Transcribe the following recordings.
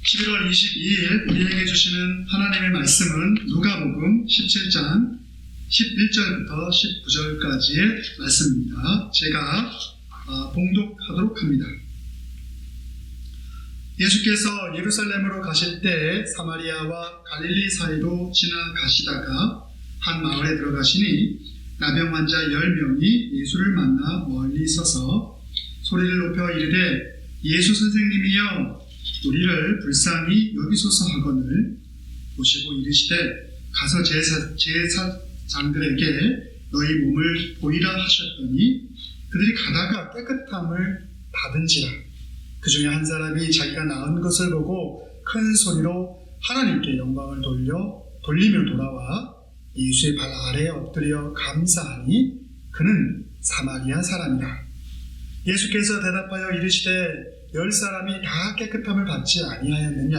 11월 22일 우리에게 주시는 하나님의 말씀은 누가복음 17장 11절부터 19절까지의 말씀입니다. 제가 봉독하도록 합니다. 예수께서 예루살렘으로 가실 때 사마리아와 갈릴리 사이로 지나가시다가 한 마을에 들어가시니 나병 환자 10명이 예수를 만나 멀리 서서 소리를 높여 이르되 예수 선생님이여 우리를 불쌍히 여기소서 하거늘 보시고 이르시되 가서 제사장들에게 너희 몸을 보이라 하셨더니 그들이 가다가 깨끗함을 받은지라. 그 중에 한 사람이 자기가 나은 것을 보고 큰 소리로 하나님께 영광을 돌리며 돌아와 예수의 발 아래에 엎드려 감사하니 그는 사마리아 사람이라. 예수께서 대답하여 이르시되 10사람이 다 깨끗함을 받지 아니하였느냐?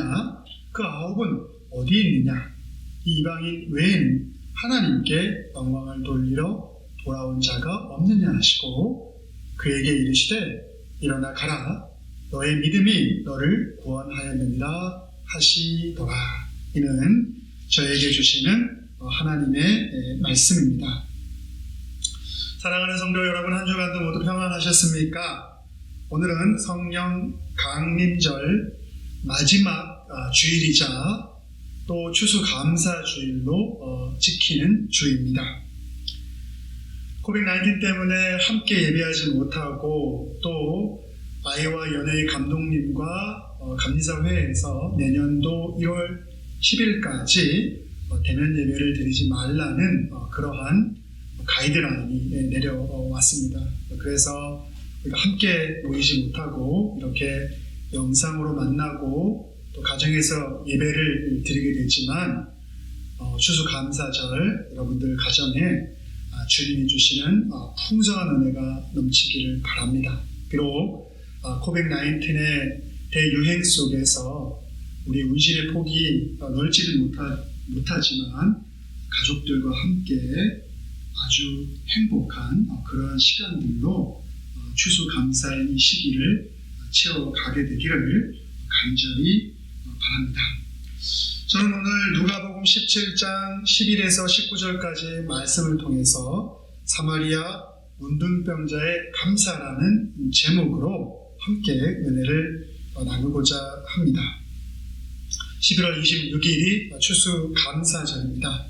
그 9은 어디 있느냐? 이 이방인 외에는 하나님께 영광을 돌리러 돌아온 자가 없느냐 하시고 그에게 이르시되 일어나 가라. 너의 믿음이 너를 구원하였느니라 하시더라. 이는 저에게 주시는 하나님의 말씀입니다. 사랑하는 성도 여러분, 한 주간도 모두 평안하셨습니까? 오늘은 성령 강림절 마지막 주일이자 또 추수감사주일로 지키는 주입니다. 코비드-19 때문에 함께 예배하지 못하고 또 아이와 연예의 감독님과 감리사회에서 내년도 1월 10일까지 대면 예배를 드리지 말라는 그러한 가이드라인이 내려왔습니다. 그래서 우리가 함께 모이지 못하고 이렇게 영상으로 만나고 또 가정에서 예배를 드리게 되지만 추수감사절 여러분들 가정에 주님이 주시는 풍성한 은혜가 넘치기를 바랍니다. 비록 코비드-19의 대유행 속에서 우리 운신의 폭이 넓지는 못하지만 가족들과 함께 아주 행복한 그런 시간들로 추수감사의 이 시기를 채워가게 되기를 간절히 바랍니다. 저는 오늘 누가복음 17장 11에서 19절까지 말씀을 통해서 사마리아 문둥병자의 감사라는 제목으로 함께 은혜를 나누고자 합니다. 11월 26일이 추수감사절입니다.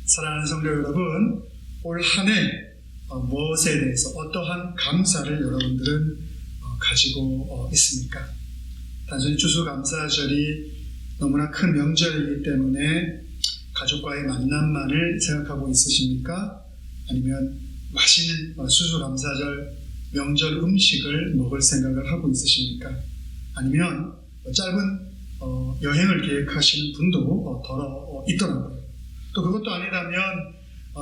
사랑하는 성도 여러분, 올 한 해 무엇에 대해서 어떠한 감사를 여러분들은 가지고 있습니까? 단순히 추수감사절이 너무나 큰 명절이기 때문에 가족과의 만남만을 생각하고 있으십니까? 아니면 맛있는 추수감사절 명절 음식을 먹을 생각을 하고 있으십니까? 아니면 짧은 여행을 계획하시는 분도 더러 있더라고요. 또 그것도 아니라면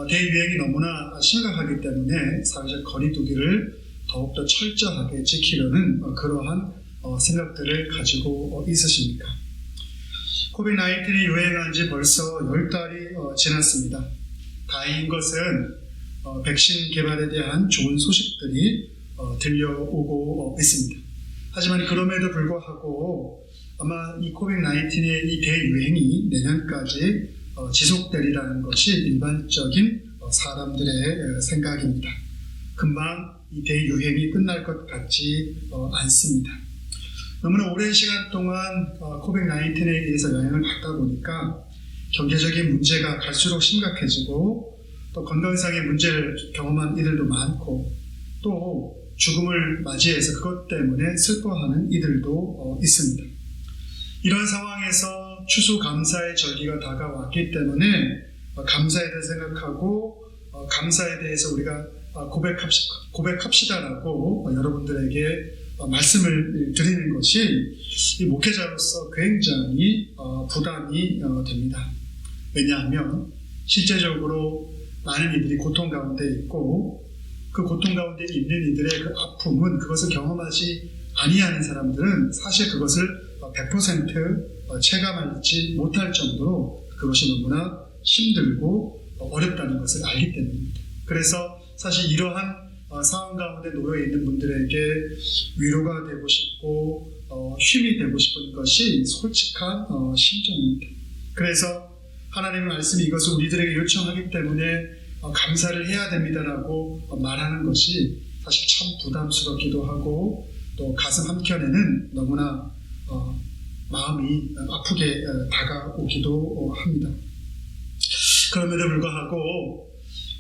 대유행이 너무나 심각하기 때문에 사회적 거리두기를 더욱더 철저하게 지키려는 그러한 생각들을 가지고 있으십니까? 코비드-19이 유행한 지 벌써 10달이 지났습니다. 다행인 것은 백신 개발에 대한 좋은 소식들이 들려오고 있습니다. 하지만 그럼에도 불구하고 아마 이 코비드-19의 이 대유행이 내년까지 지속되리라는 것이 일반적인 사람들의 생각입니다. 금방 이 대유행이 끝날 것 같지 않습니다. 너무나 오랜 시간 동안 코비드-19에 의해서 영향을 받다 보니까 경제적인 문제가 갈수록 심각해지고 또 건강상의 문제를 경험한 이들도 많고 또 죽음을 맞이해서 그것 때문에 슬퍼하는 이들도 있습니다. 이런 상황에서 추수감사의 절기가 다가왔기 때문에 감사에 대해 생각하고 감사에 대해서 우리가 고백합시다라고 여러분들에게 말씀을 드리는 것이 이 목회자로서 굉장히 부담이 됩니다. 왜냐하면 실제적으로 많은 이들이 고통 가운데 있고 그 고통 가운데 있는 이들의 그 아픔은 그것을 경험하지 아니하는 사람들은 사실 그것을 100% 체감하지 못할 정도로 그것이 너무나 힘들고 어렵다는 것을 알기 때문입니다. 그래서 사실 이러한 상황 가운데 놓여 있는 분들에게 위로가 되고 싶고 힘이 되고 싶은 것이 솔직한 심정입니다. 그래서 하나님의 말씀이 이것을 우리들에게 요청하기 때문에 감사를 해야 됩니다라고 말하는 것이 사실 참 부담스럽기도 하고 또 가슴 한켠에는 너무나 마음이 아프게 다가오기도 합니다. 그럼에도 불구하고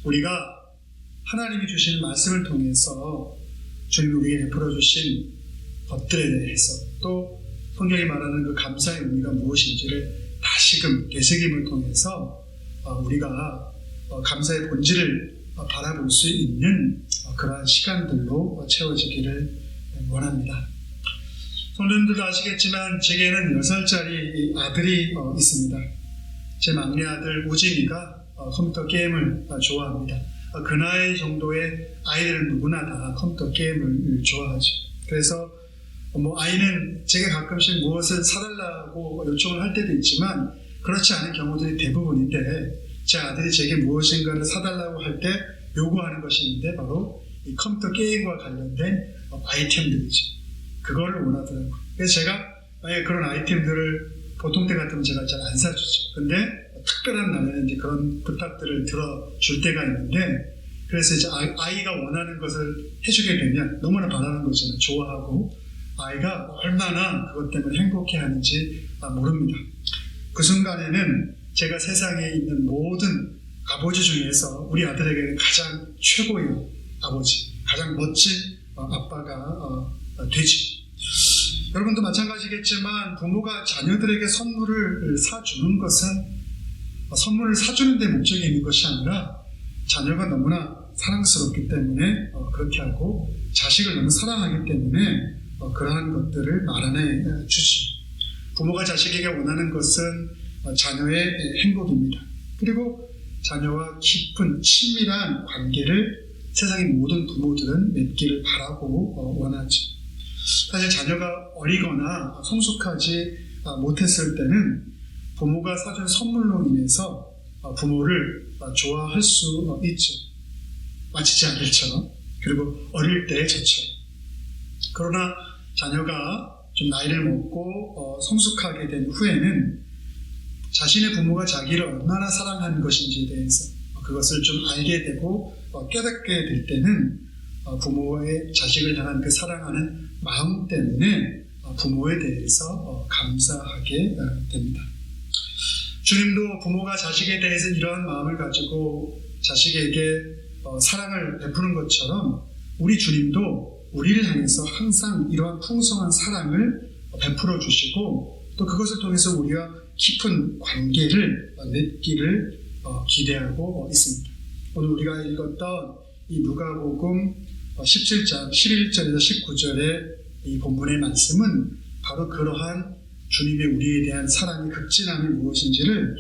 우리가 하나님이 주시는 말씀을 통해서 주님이 우리에게 베풀어 주신 것들에 대해서 또 성경이 말하는 그 감사의 의미가 무엇인지를 다시금 되새김을 통해서 우리가 감사의 본질을 바라볼 수 있는 그러한 시간들로 채워지기를 원합니다. 성도님들도 아시겠지만 제게는 6살짜리 아들이 있습니다. 제 막내 아들 우진이가 컴퓨터 게임을 좋아합니다. 그 나이 정도의 아이들은 누구나 다 컴퓨터 게임을 좋아하죠. 그래서 아이는 제가 가끔씩 무엇을 사달라고 요청을 할 때도 있지만 그렇지 않은 경우들이 대부분인데 제 아들이 제게 무엇인가를 사달라고 할 때 요구하는 것이 있는데 바로 이 컴퓨터 게임과 관련된 아이템들이죠. 그걸 원하더라고요. 그래서 제가 만약에 그런 아이템들을 보통 때 같으면 제가 잘 안 사주죠. 근데 특별한 날에는 이제 그런 부탁들을 들어줄 때가 있는데 그래서 이제 아이가 원하는 것을 해주게 되면 너무나 바라는 거잖아요. 좋아하고 아이가 얼마나 그것 때문에 행복해하는지 모릅니다. 그 순간에는 제가 세상에 있는 모든 아버지 중에서 우리 아들에게는 가장 최고의 아버지, 가장 멋진 아빠가 되지. 여러분도 마찬가지겠지만 부모가 자녀들에게 선물을 사주는 것은 선물을 사주는 데 목적이 있는 것이 아니라 자녀가 너무나 사랑스럽기 때문에 그렇게 하고 자식을 너무 사랑하기 때문에 그러한 것들을 마련해 주지. 부모가 자식에게 원하는 것은 자녀의 행복입니다. 그리고 자녀와 깊은 친밀한 관계를 세상의 모든 부모들은 맺기를 바라고 원하죠. 사실 자녀가 어리거나 성숙하지 못했을 때는 부모가 사준 선물로 인해서 부모를 좋아할 수 있죠. 마치 제 아들처럼 그리고 어릴 때 저처럼. 그러나 자녀가 좀 나이를 먹고 성숙하게 된 후에는 자신의 부모가 자기를 얼마나 사랑하는 것인지에 대해서 그것을 좀 알게 되고 깨닫게 될 때는 부모의 자식을 향한 그 사랑하는 마음 때문에 부모에 대해서 감사하게 됩니다. 주님도 부모가 자식에 대해서 이러한 마음을 가지고 자식에게 사랑을 베푸는 것처럼 우리 주님도 우리를 향해서 항상 이러한 풍성한 사랑을 베풀어 주시고 또 그것을 통해서 우리가 깊은 관계를 맺기를 기대하고 있습니다. 오늘 우리가 읽었던 이 누가복음 17장 11절에서 19절의 이 본문의 말씀은 바로 그러한 주님의 우리에 대한 사랑의 극진함이 무엇인지를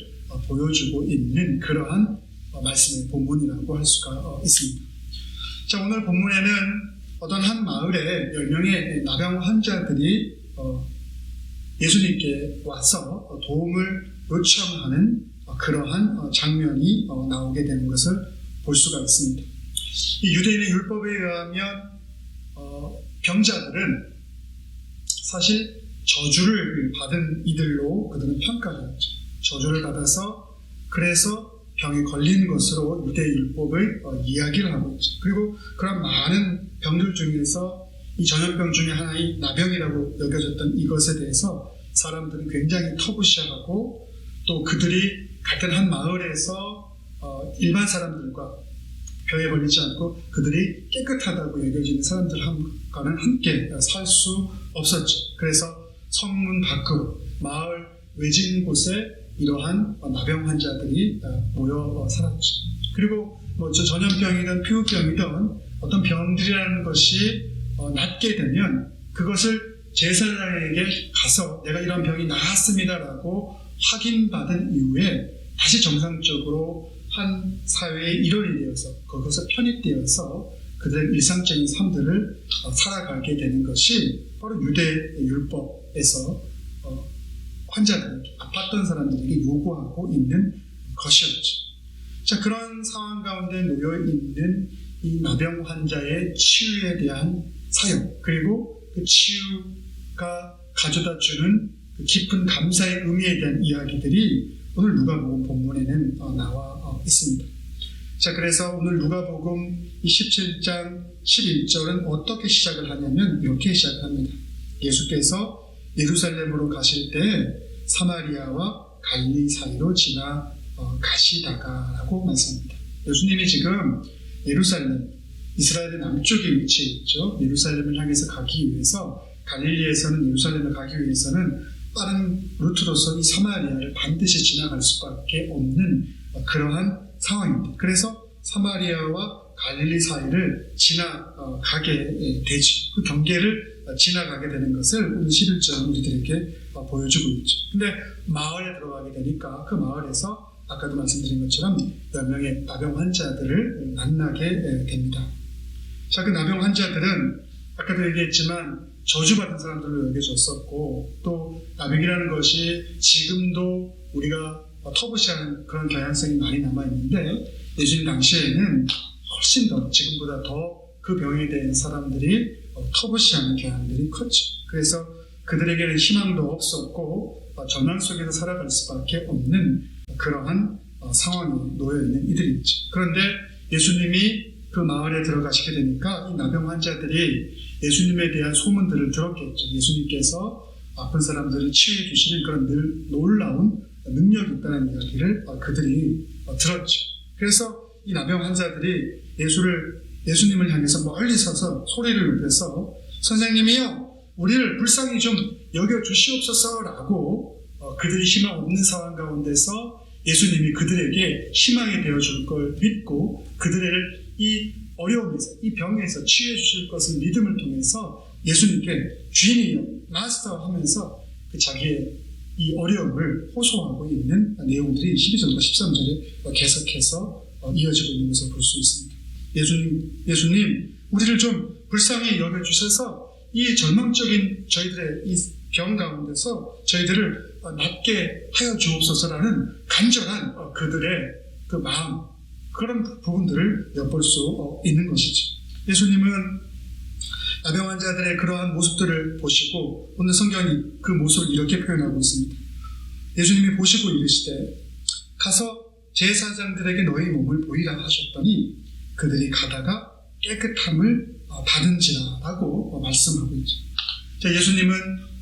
보여주고 있는 그러한 말씀의 본문이라고 할 수가 있습니다. 자, 오늘 본문에는 어떤 한 마을에 10명의 나병 환자들이 예수님께 와서 도움을 요청하는 그러한 장면이 나오게 되는 것을 볼 수가 있습니다. 이 유대인의 율법에 의하면 병자들은 사실 저주를 받은 이들로 그들은 평가되었죠. 저주를 받아서 그래서 병에 걸린 것으로 유대 율법을 이야기를 하고 있죠. 그리고 그런 많은 병들 중에서 이 전염병 중에 하나인 나병이라고 여겨졌던 이것에 대해서 사람들은 굉장히 터부시하고 또 그들이 같은 한 마을에서 일반 사람들과 병에 걸리지 않고 그들이 깨끗하다고 여겨지는 사람들과는 함께 살 수 없었죠. 그래서 성문 밖으로 마을 외진 곳에 이러한 나병 환자들이 모여 살았죠. 그리고 전염병이든 피부병이든 어떤 병들이라는 것이 낫게 되면 그것을 제사장에게 가서 내가 이런 병이 나았습니다라고 확인받은 이후에 다시 정상적으로 한 사회의 일원이 되어서 거기서 편입되어서 그들의 일상적인 삶들을 살아가게 되는 것이 바로 유대 율법에서 환자들에게 아팠던 사람들에게 요구하고 있는 것이었죠. 자, 그런 상황 가운데 놓여 있는 이 나병 환자의 치유에 대한 사역 그리고 그 치유 가져다 주는 그 깊은 감사의 의미에 대한 이야기들이 오늘 누가복음 본문에는 나와 있습니다. 자, 그래서 오늘 누가복음 27장 11절은 어떻게 시작을 하냐면 이렇게 시작합니다. 예수께서 예루살렘으로 가실 때 사마리아와 갈릴리 사이로 지나 가시다가라고 말씀합니다. 예수님이 지금 예루살렘, 이스라엘의 남쪽에 위치해 있죠. 예루살렘을 향해서 가기 위해서 갈릴리에서는 예루살렘을 가기 위해서는 빠른 루트로서 이 사마리아를 반드시 지나갈 수밖에 없는 그러한 상황입니다. 그래서 사마리아와 갈릴리 사이를 지나가게 되죠. 그 경계를 지나가게 되는 것을 오늘 11절 우리들에게 보여주고 있죠. 근데 마을에 들어가게 되니까 그 마을에서 아까도 말씀드린 것처럼 10명의 나병 환자들을 만나게 됩니다. 자, 그 나병 환자들은 아까도 얘기했지만 저주받은 사람들로 여겨졌었고, 또 나병이라는 것이 지금도 우리가 터부시하는 그런 경향성이 많이 남아있는데, 예수님 당시에는 훨씬 더 지금보다 더 그 병에 대한 사람들이 터부시하는 경향들이 컸죠. 그래서 그들에게는 희망도 없었고 절망 속에서 살아갈 수밖에 없는 그러한 상황에 놓여있는 이들이죠. 그런데 예수님이 그 마을에 들어가시게 되니까 이 나병 환자들이 예수님에 대한 소문들을 들었겠죠. 예수님께서 아픈 사람들을 치유해 주시는 그런 놀라운 능력이 있다는 이야기를 그들이 들었죠. 그래서 이 나병 환자들이 예수님을 향해서 멀리 서서 소리를 높여서 선생님이요, 우리를 불쌍히 좀 여겨주시옵소서라고 그들이 희망 없는 상황 가운데서 예수님이 그들에게 희망이 되어줄 걸 믿고 그들을 이 어려움에서, 이 병에서 치유해 주실 것을 믿음을 통해서 예수님께 주인이요, 마스터 하면서 그 자기의 이 어려움을 호소하고 있는 내용들이 12절과 13절에 계속해서 이어지고 있는 것을 볼 수 있습니다. 예수님, 우리를 좀 불쌍히 여겨주셔서 이 절망적인 저희들의 이 병 가운데서 저희들을 낫게 하여 주옵소서라는 간절한 그들의 그 마음, 그런 부분들을 엿볼 수 있는 것이죠. 예수님은 나병 환자들의 그러한 모습들을 보시고 오늘 성경이 그 모습을 이렇게 표현하고 있습니다. 예수님이 보시고 이르시되 가서 제사장들에게 너희 몸을 보이라 하셨더니 그들이 가다가 깨끗함을 받은지라라고 말씀하고 있죠. 자, 예수님은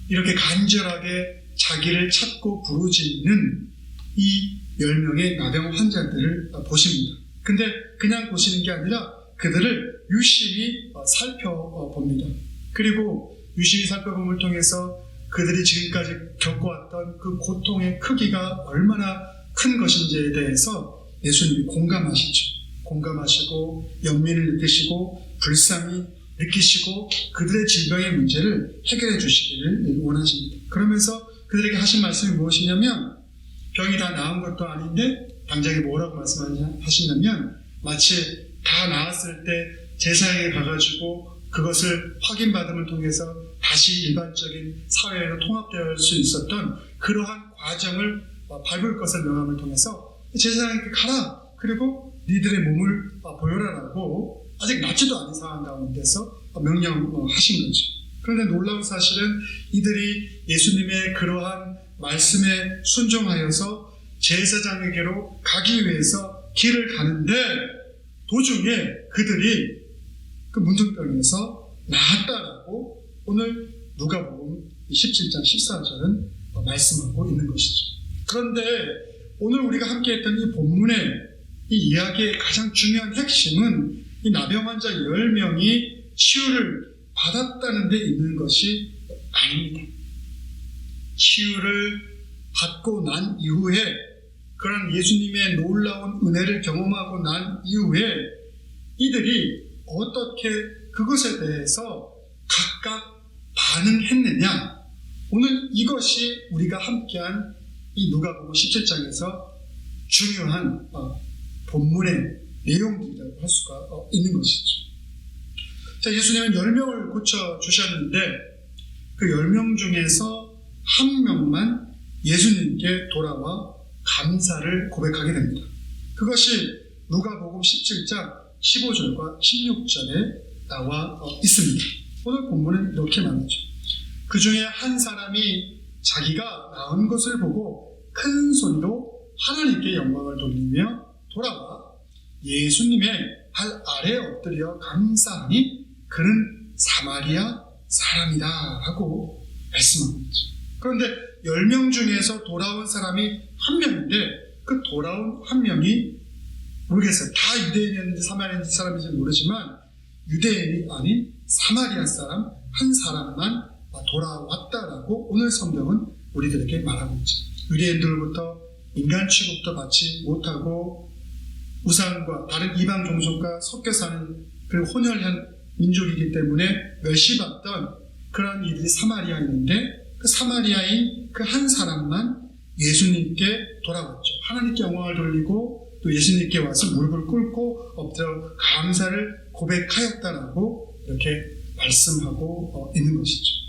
이렇게 간절하게 자기를 찾고 부르짖는 이 10명의 나병 환자들을 보십니다. 근데 그냥 보시는 게 아니라 그들을 유심히 살펴봅니다. 그리고 유심히 살펴봄을 통해서 그들이 지금까지 겪어왔던 그 고통의 크기가 얼마나 큰 것인지에 대해서 예수님이 공감하시고 연민을 느끼시고 불쌍히 느끼시고 그들의 질병의 문제를 해결해 주시기를 원하십니다. 그러면서 그들에게 하신 말씀이 무엇이냐면 병이 다 나은 것도 아닌데 당장에 뭐라고 말씀하시냐면 마치 다 나았을 때 제사장에 가가지고 그것을 확인받음을 통해서 다시 일반적인 사회로 통합되어 수 있었던 그러한 과정을 밟을 것을 명함을 통해서 제사장에게 가라, 그리고 니들의 몸을 보여라라고 아직 낫지도 않은 상황 가운데서 명령하신 거죠. 그런데 놀라운 사실은 이들이 예수님의 그러한 말씀에 순종하여서 제사장에게로 가기 위해서 길을 가는데 도중에 그들이 그 문둥병에서 나았다라고 오늘 누가복음 17장 14절은 말씀하고 있는 것이죠. 그런데 오늘 우리가 함께했던 이 본문의 이 이야기의 가장 중요한 핵심은 이 나병 환자 10명이 치유를 받았다는 데 있는 것이 아닙니다. 치유를 받고 난 이후에 그런 예수님의 놀라운 은혜를 경험하고 난 이후에 이들이 어떻게 그것에 대해서 각각 반응했느냐, 오늘 이것이 우리가 함께한 이 누가복음 17장에서 중요한 본문의 내용들이라고 할 수가 있는 것이죠. 자, 예수님은 10명을 고쳐주셨는데 그 10명 중에서 한 명만 예수님께 돌아와 감사를 고백하게 됩니다. 그것이 누가복음 17장 15절과 16절에 나와 있습니다. 오늘 본문은 이렇게 말하죠. 그 중에 한 사람이 자기가 낳은 것을 보고 큰 소리로 하나님께 영광을 돌리며 돌아와 예수님의 발 아래에 엎드려 감사하니 그는 사마리아 사람이다 하고 말씀하고 있죠. 그런데 10명 중에서 돌아온 사람이 한 명인데 그 돌아온 한 명이 모르겠어요. 다 유대인이었는지 사마리아 사람인지 모르지만 유대인이 아닌 사마리아 사람 한 사람만 돌아왔다라고 오늘 성경은 우리들에게 말하고 있죠. 유대인들로부터 인간 취급도 받지 못하고 우상과 다른 이방 종족과 섞여 사는 그 혼혈한 민족이기 때문에 멸시받던 그런 이들이 사마리아인인데 그 사마리아인 그 한 사람만 예수님께 돌아왔죠. 하나님께 영광을 돌리고 또 예수님께 와서 무릎을 꿇고 엎드려 감사를 고백하였다라고 이렇게 말씀하고 있는 것이죠.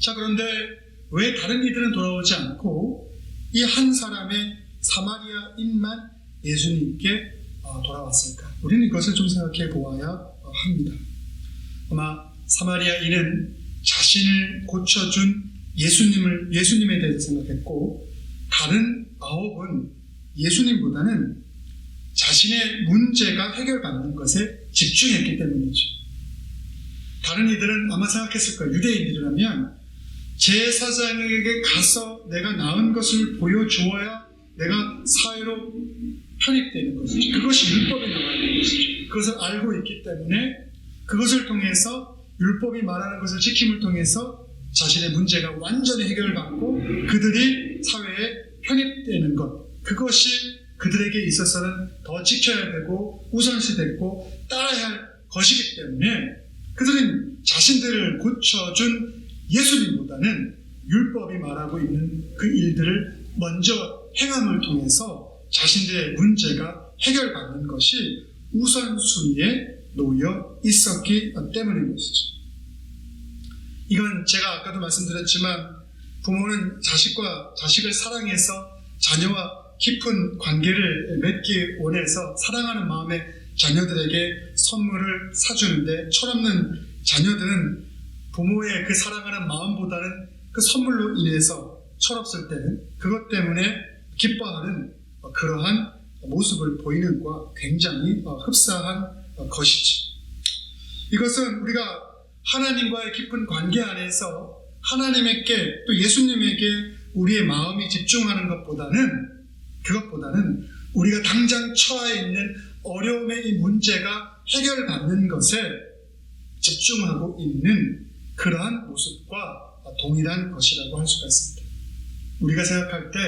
자, 그런데 왜 다른 이들은 돌아오지 않고 이 한 사람의 사마리아인만 예수님께 돌아왔을까? 우리는 이것을 좀 생각해 보아야 합니다. 아마 사마리아인은 자신을 고쳐준 예수님에 대해서 생각했고 다른 9은 예수님보다는 자신의 문제가 해결받는 것에 집중했기 때문이죠. 다른 이들은 아마 생각했을 거예요. 유대인들이라면 제사장에게 가서 내가 낳은 것을 보여주어야 내가 사회로 편입되는 것이죠. 그것이 율법에 나와 있는 것이죠. 그것을 알고 있기 때문에 그것을 통해서 율법이 말하는 것을 지킴을 통해서 자신의 문제가 완전히 해결받고 그들이 사회에 편입되는 것, 그것이 그들에게 있어서는 더 지켜야 되고 우선시 됐고 따라야 할 것이기 때문에 그들은 자신들을 고쳐준 예수님보다는 율법이 말하고 있는 그 일들을 먼저 행함을 통해서 자신들의 문제가 해결받는 것이 우선순위에 놓여 있었기 때문인 것이죠. 이건 제가 아까도 말씀드렸지만 부모는 자식을 사랑해서 자녀와 깊은 관계를 맺기 원해서 사랑하는 마음에 자녀들에게 선물을 사주는데 철없는 자녀들은 부모의 그 사랑하는 마음보다는 그 선물로 인해서 철없을 때는 그것 때문에 기뻐하는 그러한 모습을 보이는 것과 굉장히 흡사한 것이죠. 이것은 우리가 하나님과의 깊은 관계 안에서 하나님에게 또 예수님에게 우리의 마음이 집중하는 그것보다는 우리가 당장 처해 있는 어려움의 이 문제가 해결받는 것에 집중하고 있는 그러한 모습과 동일한 것이라고 할 수가 있습니다. 우리가 생각할 때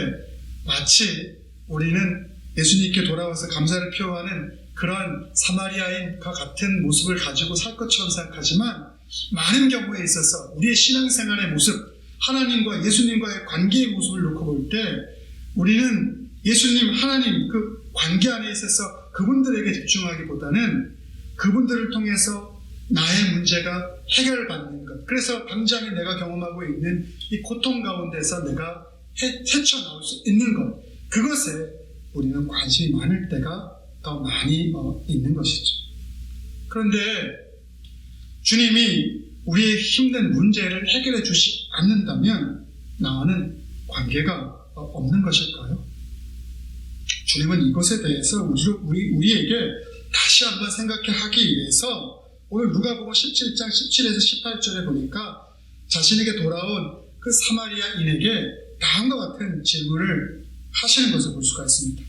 마치 우리는 예수님께 돌아와서 감사를 표하는 그러한 사마리아인과 같은 모습을 가지고 살 것처럼 생각하지만 많은 경우에 있어서 우리의 신앙생활의 모습, 하나님과 예수님과의 관계의 모습을 놓고 볼 때 우리는 예수님, 하나님 그 관계 안에 있어서 그분들에게 집중하기보다는 그분들을 통해서 나의 문제가 해결받는 것, 그래서 당장에 내가 경험하고 있는 이 고통 가운데서 내가 헤쳐나올 수 있는 것, 그것에 우리는 관심이 많을 때가 더 많이 있는 것이죠. 그런데 주님이 우리의 힘든 문제를 해결해 주지 않는다면 나와는 관계가 없는 것일까요? 주님은 이것에 대해서 우리에게 다시 한번 생각하기 위해서 오늘 누가복음 17장 17에서 18절에 보니까 자신에게 돌아온 그 사마리아인에게 다음과 같은 질문을 하시는 것을 볼 수가 있습니다.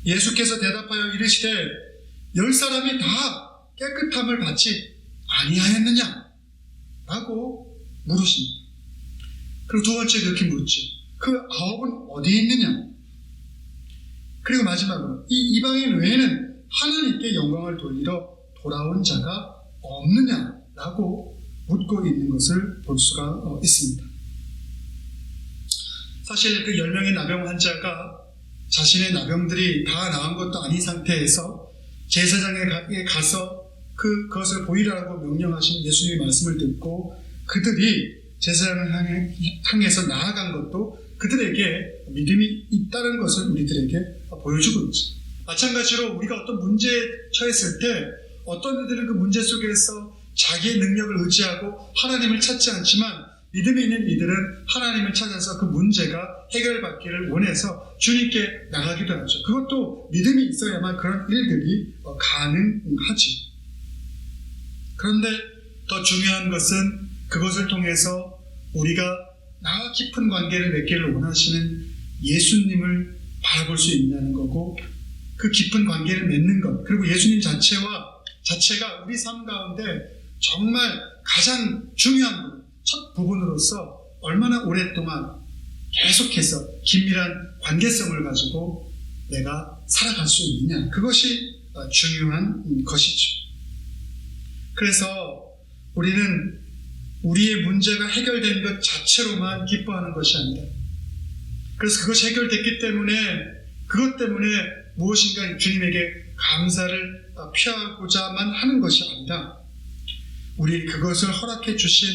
예수께서 대답하여 이르시되 10사람이 다 깨끗함을 받지 아니하였느냐? 라고 물으십니다. 그리고 두 번째 이렇게 묻죠. 그 9은 어디에 있느냐? 그리고 마지막으로 이 이방인 외에는 하나님께 영광을 돌리러 돌아온 자가 없느냐라고 묻고 있는 것을 볼 수가 있습니다. 사실 그 10명의 나병 환자가 자신의 나병들이 다 나은 것도 아닌 상태에서 제사장에 가서 그것을 보이라고 명령하신 예수님의 말씀을 듣고 그들이 제사장을 향해서 나아간 것도 그들에게 믿음이 있다는 것을 우리들에게 보여주고 있죠. 마찬가지로 우리가 어떤 문제에 처했을 때 어떤 이들은 그 문제 속에서 자기의 능력을 의지하고 하나님을 찾지 않지만 믿음이 있는 이들은 하나님을 찾아서 그 문제가 해결받기를 원해서 주님께 나가기도 하죠. 그것도 믿음이 있어야만 그런 일들이 가능하지. 그런데 더 중요한 것은 그것을 통해서 우리가 나와 깊은 관계를 맺기를 원하시는 예수님을 바라볼 수 있냐는 거고, 그 깊은 관계를 맺는 것, 그리고 예수님 자체가 우리 삶 가운데 정말 가장 중요한 첫 부분으로서 얼마나 오랫동안 계속해서 긴밀한 관계성을 가지고 내가 살아갈 수 있느냐, 그것이 중요한 것이죠. 그래서 우리는 우리의 문제가 해결된 것 자체로만 기뻐하는 것이 아니다. 그래서 그것이 해결됐기 때문에 그것 때문에 무엇인가 주님에게 감사를 표하고자만 하는 것이 아니라 우리 그것을 허락해 주신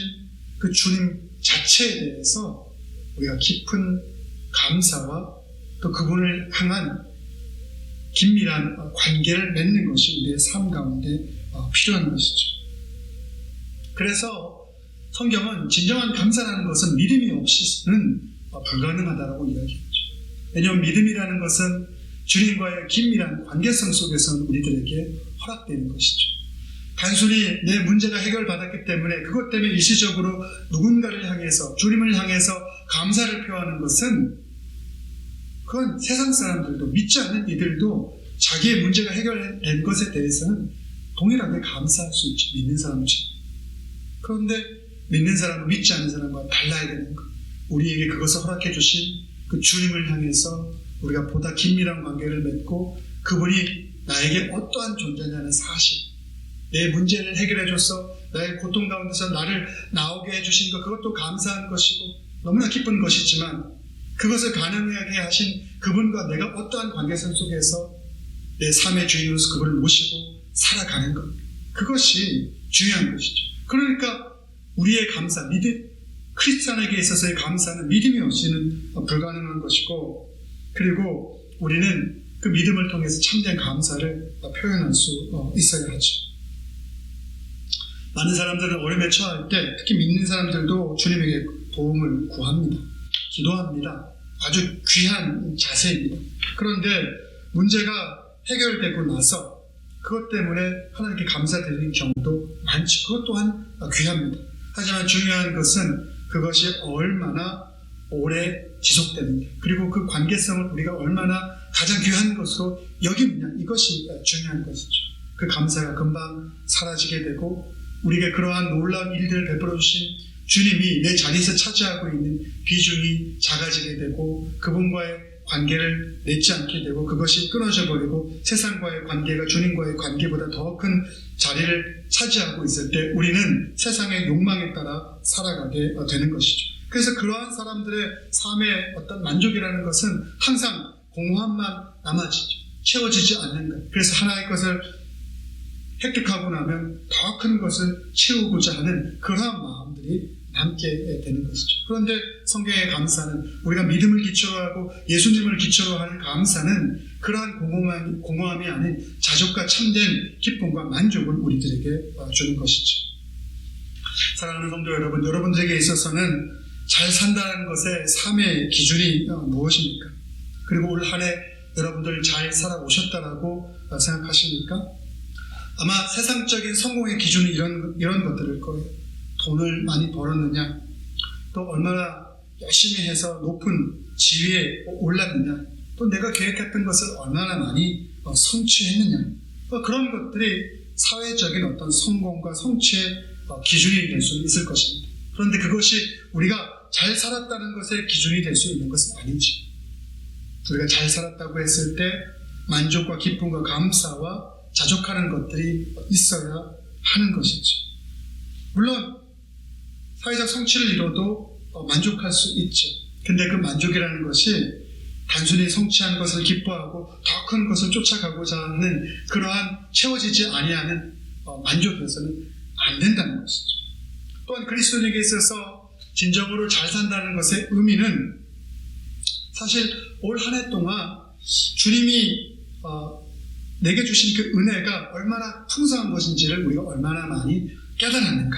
그 주님 자체에 대해서 우리가 깊은 감사와 또 그분을 향한 긴밀한 관계를 맺는 것이 우리의 삶 가운데 필요한 것이죠. 그래서 성경은 진정한 감사라는 것은 믿음이 없이는 불가능하다고 이야기하죠. 왜냐하면 믿음이라는 것은 주님과의 긴밀한 관계성 속에서는 우리들에게 허락되는 것이죠. 단순히 내 문제가 해결받았기 때문에 그것 때문에 일시적으로 누군가를 향해서, 주님을 향해서 감사를 표하는 것은, 그건 세상 사람들도, 믿지 않는 이들도 자기의 문제가 해결된 것에 대해서는 동일하게 감사할 수 있죠. 믿는 사람처럼. 그런데 믿는 사람은 믿지 않는 사람과 달라야 되는 것, 우리에게 그것을 허락해 주신 그 주님을 향해서 우리가 보다 긴밀한 관계를 맺고 그분이 나에게 어떠한 존재냐는 사실, 내 문제를 해결해 줘서 나의 고통 가운데서 나를 나오게 해주신 것, 그것도 감사한 것이고 너무나 기쁜 것이지만 그것을 가능하게 하신 그분과 내가 어떠한 관계성 속에서 내 삶의 주인으로서 그분을 모시고 살아가는 것, 그것이 중요한 것이죠. 그러니까 우리의 감사, 크리스찬에게 있어서의 감사는 믿음이 없이는 불가능한 것이고, 그리고 우리는 그 믿음을 통해서 참된 감사를 표현할 수 있어야 하죠. 많은 사람들은 어려움에 처할 때, 특히 믿는 사람들도 주님에게 도움을 구합니다. 기도합니다. 아주 귀한 자세입니다. 그런데 문제가 해결되고 나서 그것 때문에 하나님께 감사드리는 경우도 많죠. 그것 또한 귀합니다. 하지만 중요한 것은 그것이 얼마나 오래 지속되느냐, 그리고 그 관계성을 우리가 얼마나 가장 귀한 것으로 여기느냐, 이것이 중요한 것이죠. 그 감사가 금방 사라지게 되고 우리에게 그러한 놀라운 일들을 베풀어 주신 주님이 내 자리에서 차지하고 있는 비중이 작아지게 되고 그분과의 관계를 맺지 않게 되고 그것이 끊어져 버리고 세상과의 관계가 주님과의 관계보다 더 큰 자리를 차지하고 있을 때 우리는 세상의 욕망에 따라 살아가게 되는 것이죠. 그래서 그러한 사람들의 삶의 어떤 만족이라는 것은 항상 공허함만 남아지죠. 채워지지 않는 것. 그래서 하나의 것을 획득하고 나면 더 큰 것을 채우고자 하는 그러한 마음들이 남게 되는 것이죠. 그런데 성경의 감사는, 우리가 믿음을 기초로 하고 예수님을 기초로 하는 감사는 그러한 공허함이 아닌 자족과 참된 기쁨과 만족을 우리들에게 주는 것이죠. 사랑하는 성도 여러분, 여러분들에게 있어서는 잘 산다는 것의 삶의 기준이 무엇입니까? 그리고 올 한 해 여러분들 잘 살아오셨다라고 생각하십니까? 아마 세상적인 성공의 기준이 이런 것들일 거예요. 돈을 많이 벌었느냐, 또 얼마나 열심히 해서 높은 지위에 올랐느냐, 또 내가 계획했던 것을 얼마나 많이 성취했느냐, 그런 것들이 사회적인 어떤 성공과 성취의 기준이 될 수 있을 것입니다. 그런데 그것이 우리가 잘 살았다는 것의 기준이 될 수 있는 것은 아니지. 우리가 잘 살았다고 했을 때 만족과 기쁨과 감사와 자족하는 것들이 있어야 하는 것이죠. 물론 사회적 성취를 이뤄도 만족할 수 있죠. 근데 그 만족이라는 것이 단순히 성취한 것을 기뻐하고 더 큰 것을 쫓아가고자 하는 그러한 채워지지 아니하는 만족에서는 안 된다는 것이죠. 또한 그리스도인에게 있어서 진정으로 잘 산다는 것의 의미는 사실 올 한 해 동안 주님이 내게 주신 그 은혜가 얼마나 풍성한 것인지를 우리가 얼마나 많이 깨달았는가?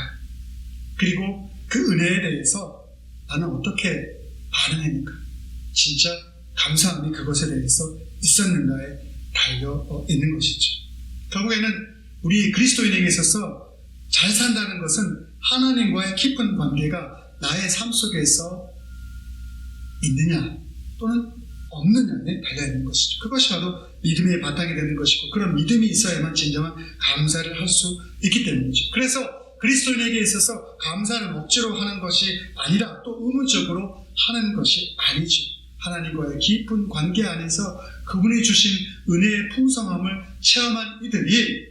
그리고 그 은혜에 대해서 나는 어떻게 반응했는가? 진짜 감사함이 그것에 대해서 있었는가에 달려 있는 것이죠. 결국에는 우리 그리스도인에게 있어서 잘 산다는 것은 하나님과의 깊은 관계가 나의 삶 속에서 있느냐 또는 없느냐에 달려있는 것이죠. 그것이 바로 믿음의 바탕이 되는 것이고, 그런 믿음이 있어야만 진정한 감사를 할 수 있기 때문이죠. 그래서 그리스도인에게 있어서 감사를 억지로 하는 것이 아니라 또 의무적으로 하는 것이 아니죠. 하나님과의 깊은 관계 안에서 그분이 주신 은혜의 풍성함을 체험한 이들이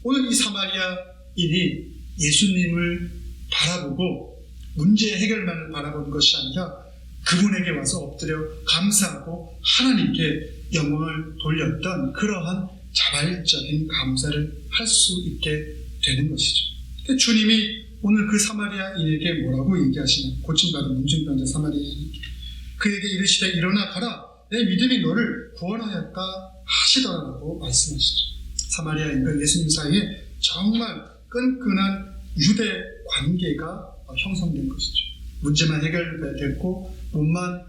오늘 이 사마리아인이 예수님을 바라보고 문제 해결만을 바라보는 것이 아니라 그분에게 와서 엎드려 감사하고 하나님께 영광을 돌렸던 그러한 자발적인 감사를 할 수 있게 되는 것이죠. 주님이 오늘 그 사마리아인에게 뭐라고 얘기하시나? 고침받은 문증병자 사마리아인에게 그에게 이르시되 일어나 가라, 내 믿음이 너를 구원하였다 하시더라라고 말씀하시죠. 사마리아인과 예수님 사이에 정말 끈끈한 유대 관계가 형성된 것이죠. 문제만 해결됐고 몸만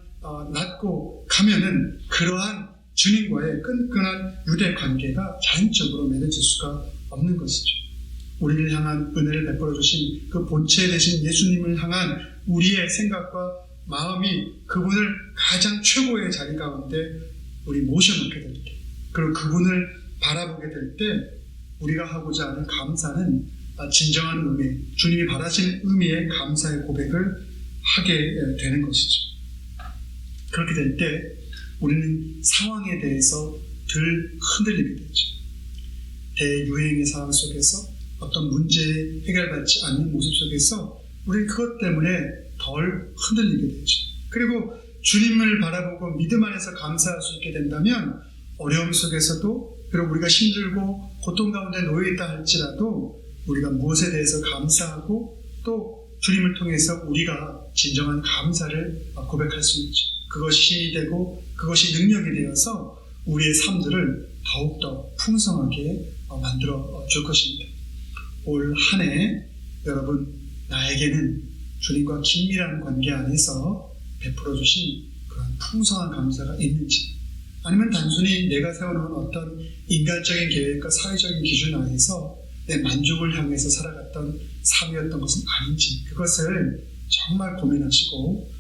낫고 가면은 그러한 주님과의 끈끈한 유대 관계가 자연적으로 맺어질 수가 없는 것이죠. 우리를 향한 은혜를 베풀어 주신 그 본체 되신 예수님을 향한 우리의 생각과 마음이 그분을 가장 최고의 자리 가운데 우리 모셔놓게 될 때, 그리고 그분을 바라보게 될 때 우리가 하고자 하는 감사는 진정한 의미, 주님이 바라시는 의미의 감사의 고백을 하게 되는 것이죠. 그렇게 될 때 우리는 상황에 대해서 덜 흔들리게 되죠. 대유행의 상황 속에서 어떤 문제 해결받지 않는 모습 속에서 우리는 그것 때문에 덜 흔들리게 되죠. 그리고 주님을 바라보고 믿음 안에서 감사할 수 있게 된다면 어려움 속에서도, 그리고 우리가 힘들고 고통 가운데 놓여있다 할지라도 우리가 무엇에 대해서 감사하고 또 주님을 통해서 우리가 진정한 감사를 고백할 수 있죠. 그것이 힘이 되고 그것이 능력이 되어서 우리의 삶들을 더욱더 풍성하게 만들어 줄 것입니다. 올 한 해 여러분, 나에게는 주님과 긴밀한 관계 안에서 베풀어 주신 그런 풍성한 감사가 있는지, 아니면 단순히 내가 세워놓은 어떤 인간적인 계획과 사회적인 기준 안에서 내 만족을 향해서 살아갔던 삶이었던 것은 아닌지, 그것을 정말 고민하시고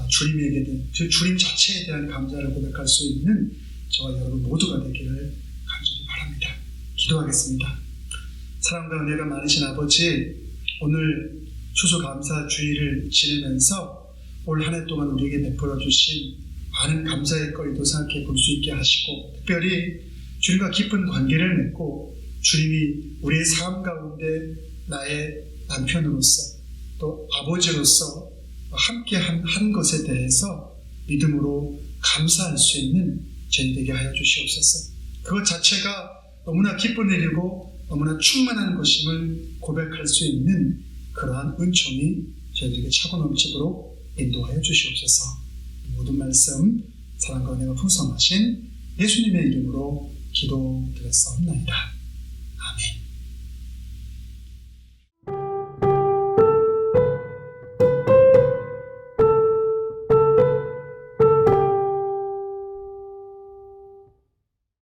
주님에게 대한, 주님 자체에 대한 감사를 고백할 수 있는 저와 여러분 모두가 되기를 간절히 바랍니다. 기도하겠습니다. 사랑과 은혜가 많으신 아버지, 오늘 추수감사주의를 지내면서 올 한 해 동안 우리에게 베풀어 주신 많은 감사의 거리도 생각해 볼 수 있게 하시고, 특별히 주님과 깊은 관계를 맺고 주님이 우리의 삶 가운데 나의 남편으로서 또 아버지로서 함께 한 것에 대해서 믿음으로 감사할 수 있는 저희 되게 하여 주시옵소서. 그것 자체가 너무나 기쁜 일이고 너무나 충만한 것임을 고백할 수 있는 그러한 은총이 저희들에게 차고 넘치도록 인도하여 주시옵소서. 모든 말씀 사랑과 은혜가 풍성하신 예수님의 이름으로 기도드렸사옵나이다.